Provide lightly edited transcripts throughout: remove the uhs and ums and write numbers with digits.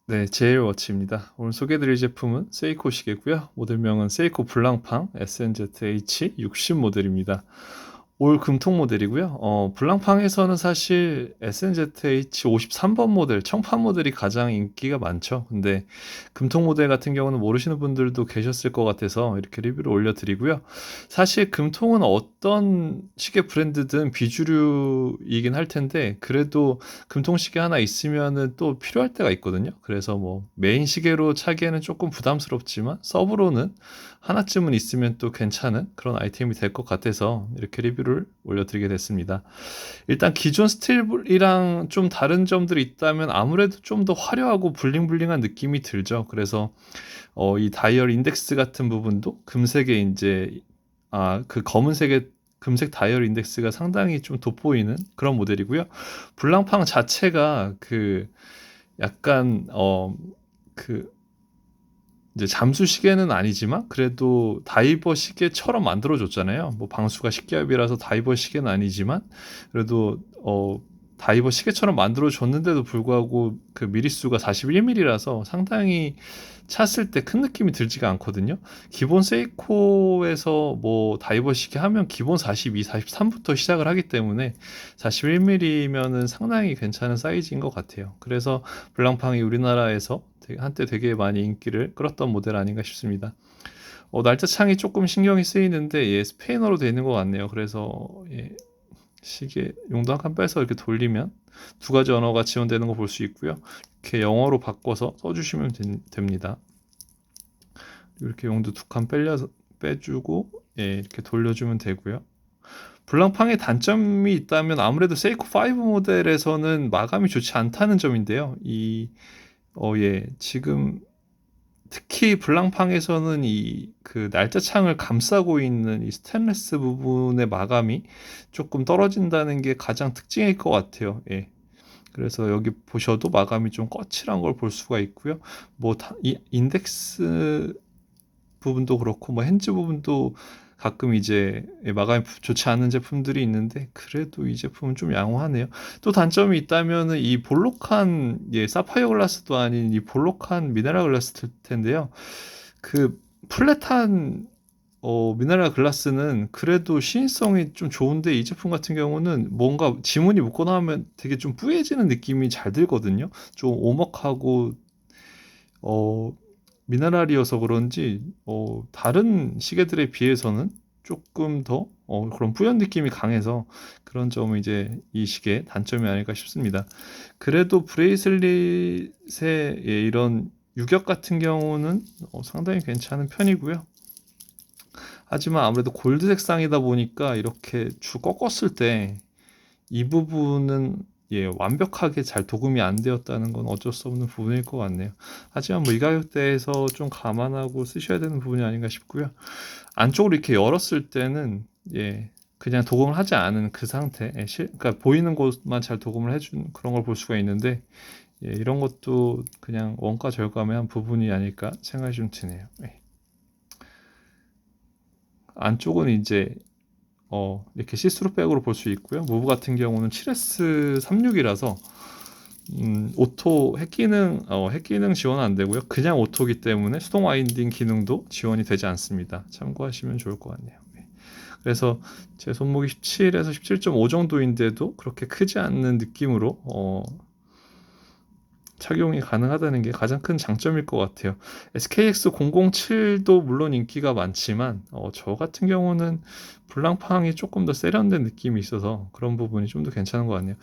네, 제일워치입니다. 오늘 소개해드릴 제품은 세이코 시계고요. 모델명은 세이코 블랑팡 SNZH60 모델입니다. 올 금통 모델이고요. 블랑팡에서는 사실 SNZH53번 모델, 청판 모델이 가장 인기가 많죠. 근데 금통 모델 같은 경우는 모르시는 분들도 계셨을 것 같아서 이렇게 리뷰를 올려드리고요. 사실 금통은 어떤 시계 브랜드든 비주류이긴 할 텐데 그래도 금통 시계 하나 있으면은 또 필요할 때가 있거든요. 그래서 뭐 메인 시계로 차기에는 조금 부담스럽지만 서브로는 하나쯤은 있으면 또 괜찮은 그런 아이템이 될 것 같아서 이렇게 리뷰를 올려드리게 됐습니다. 일단 기존 스틸이랑 좀 다른 점들이 있다면 아무래도 좀 더 화려하고 블링블링한 느낌이 들죠. 그래서 이 다이얼 인덱스 같은 부분도 금색에 이제 그 검은색의 금색 다이얼 인덱스가 상당히 좀 돋보이는 그런 모델이고요. 블랑팡 자체가 그 약간 그 이제 잠수 시계는 아니지만 그래도 다이버 시계처럼 만들어 줬잖아요. 뭐 방수가 십기압이라서 다이버 시계는 아니지만 그래도 다이버 시계처럼 만들어 줬는데도 불구하고 그 미리수가 41mm라서 상당히 찼을 때 큰 느낌이 들지가 않거든요. 기본 세이코에서 뭐 다이버 시계 하면 기본 42, 43부터 시작을 하기 때문에 41mm면은 상당히 괜찮은 사이즈인 것 같아요. 그래서 블랑팡이 우리나라에서 한때 되게 많이 인기를 끌었던 모델 아닌가 싶습니다. 날짜 창이 조금 신경이 쓰이는데 스페인어로 되어 있는 것 같네요. 그래서 시계 용도 한 칸 빼서 이렇게 돌리면 두 가지 언어가 지원되는 거 볼 수 있고요. 이렇게 영어로 바꿔서 써주시면 됩니다. 이렇게 용도 두 칸 빼주고 이렇게 돌려주면 되고요. 블랑팡의 단점이 있다면 아무래도 세이코 5 모델에서는 마감이 좋지 않다는 점인데요. 지금 특히 블랑팡에서는 이 그 날짜 창을 감싸고 있는 이 스테인리스 부분의 마감이 조금 떨어진다는 게 가장 특징일 것 같아요. 그래서 여기 보셔도 마감이 좀 거칠한 걸 볼 수가 있고요. 이 인덱스 부분도 그렇고 뭐 핸즈 부분도 가끔 이제 마감이 좋지 않은 제품들이 있는데 그래도 이 제품은 좀 양호하네요. 또 단점이 있다면은 이 볼록한 사파이어 글라스도 아닌 이 볼록한 미네랄 글라스 텐데요. 그 플랫한 미네랄 글라스는 그래도 시인성이 좀 좋은데 이 제품 같은 경우는 뭔가 지문이 묻고 나면 되게 좀 뿌얘지는 느낌이 잘 들거든요. 좀 오목하고 어, 미네랄이어서 그런지 다른 시계들에 비해서는 조금 더 그런 뿌연 느낌이 강해서 그런 점은 이제 이 시계의 단점이 아닐까 싶습니다. 그래도 브레이슬릿의 이런 유격 같은 경우는 상당히 괜찮은 편이고요. 하지만 아무래도 골드 색상이다 보니까 이렇게 꺾었을 때 이 부분은 완벽하게 잘 도금이 안 되었다는 건 어쩔 수 없는 부분일 것 같네요. 하지만 뭐 이 가격대에서 좀 감안하고 쓰셔야 되는 부분이 아닌가 싶고요. 안쪽으로 이렇게 열었을 때는 그냥 도금을 하지 않은 그 상태, 그러니까 보이는 곳만 잘 도금을 해준 그런 걸 볼 수가 있는데 이런 것도 그냥 원가 절감의 한 부분이 아닐까 생각이 좀 드네요. 안쪽은 이제 이렇게 시스루 백으로 볼 수 있고요. 무브 같은 경우는 7S36이라서 오토 핵 기능 지원은 안 되고요. 그냥 오토기 때문에 수동 와인딩 기능도 지원이 되지 않습니다. 참고하시면 좋을 것 같네요. 그래서 제 손목이 17에서 17.5 정도인데도 그렇게 크지 않는 느낌으로 착용이 가능하다는 게 가장 큰 장점일 것 같아요. SKX007도 물론 인기가 많지만 저 같은 경우는 블랑팡이 조금 더 세련된 느낌이 있어서 그런 부분이 좀 더 괜찮은 것 같네요.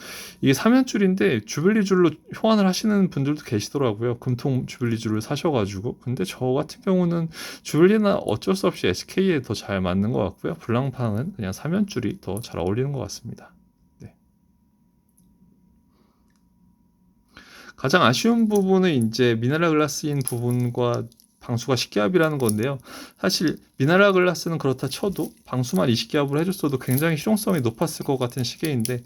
이게 3연줄인데 주빌리 줄로 호환을 하시는 분들도 계시더라고요. 금통 주빌리 줄을 사셔가지고. 근데 저 같은 경우는 주빌리나 어쩔 수 없이 SK에 더 잘 맞는 것 같고요. 블랑팡은 그냥 3연줄이 더 잘 어울리는 것 같습니다. 네. 가장 아쉬운 부분은 이제 미네랄 글라스인 부분과 방수가 10기압이라는 건데요. 사실 미네랄 글라스는 그렇다 쳐도 방수만 20기압으로 해줬어도 굉장히 실용성이 높았을 것 같은 시계인데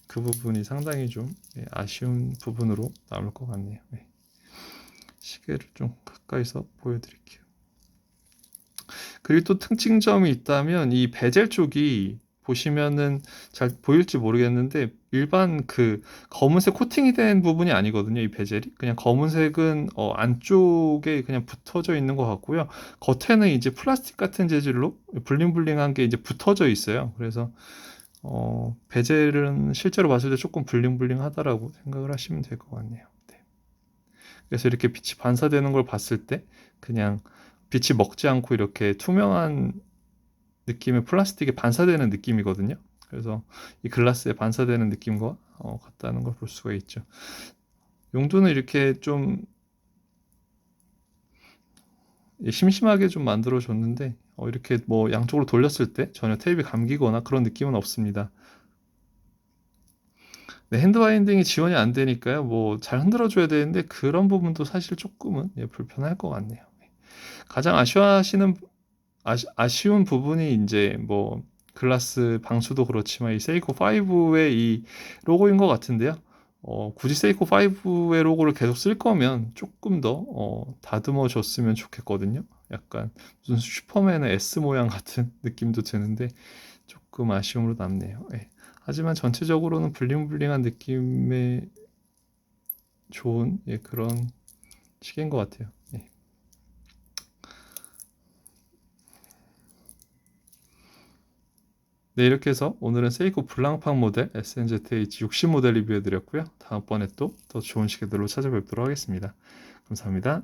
그 부분이 상당히 좀 아쉬운 부분으로 남을 것 같네요. 시계를 좀 가까이서 보여드릴게요. 그리고 또 특징점이 있다면 이 베젤 쪽이 보시면은 잘 보일지 모르겠는데 일반 그 검은색 코팅이 된 부분이 아니거든요. 이 베젤이 그냥 검은색은 안쪽에 그냥 붙어져 있는 것 같고요. 겉에는 이제 플라스틱 같은 재질로 블링블링한 게 이제 붙어져 있어요. 그래서 베젤은 실제로 봤을 때 조금 블링블링하다라고 생각을 하시면 될 것 같네요. 네. 그래서 이렇게 빛이 반사되는 걸 봤을 때 그냥 빛이 먹지 않고 이렇게 투명한 느낌의 플라스틱에 반사되는 느낌이거든요. 그래서 이 글라스에 반사되는 느낌과 같다는 걸 볼 수가 있죠. 용도는 이렇게 좀 심심하게 좀 만들어 줬는데 이렇게 뭐 양쪽으로 돌렸을 때 전혀 테이프이 감기거나 그런 느낌은 없습니다. 네, 핸드 바인딩이 지원이 안 되니까요. 뭐 잘 흔들어 줘야 되는데 그런 부분도 사실 조금은 불편할 것 같네요. 가장 아쉬운 부분이 이제 뭐 글라스 방수도 그렇지만 이 세이코 5의 이 로고인 것 같은데요. 굳이 세이코 5의 로고를 계속 쓸 거면 조금 더 다듬어 줬으면 좋겠거든요. 약간 무슨 슈퍼맨의 S 모양 같은 느낌도 드는데 조금 아쉬움으로 남네요. 예. 하지만 전체적으로는 블링블링한 느낌의 좋은 그런 시계인 것 같아요. 예. 네, 이렇게 해서 오늘은 세이코 블랑팡 모델 SNZH 60 모델 리뷰해 드렸고요. 다음번에 또 더 좋은 시계들로 찾아뵙도록 하겠습니다. 감사합니다.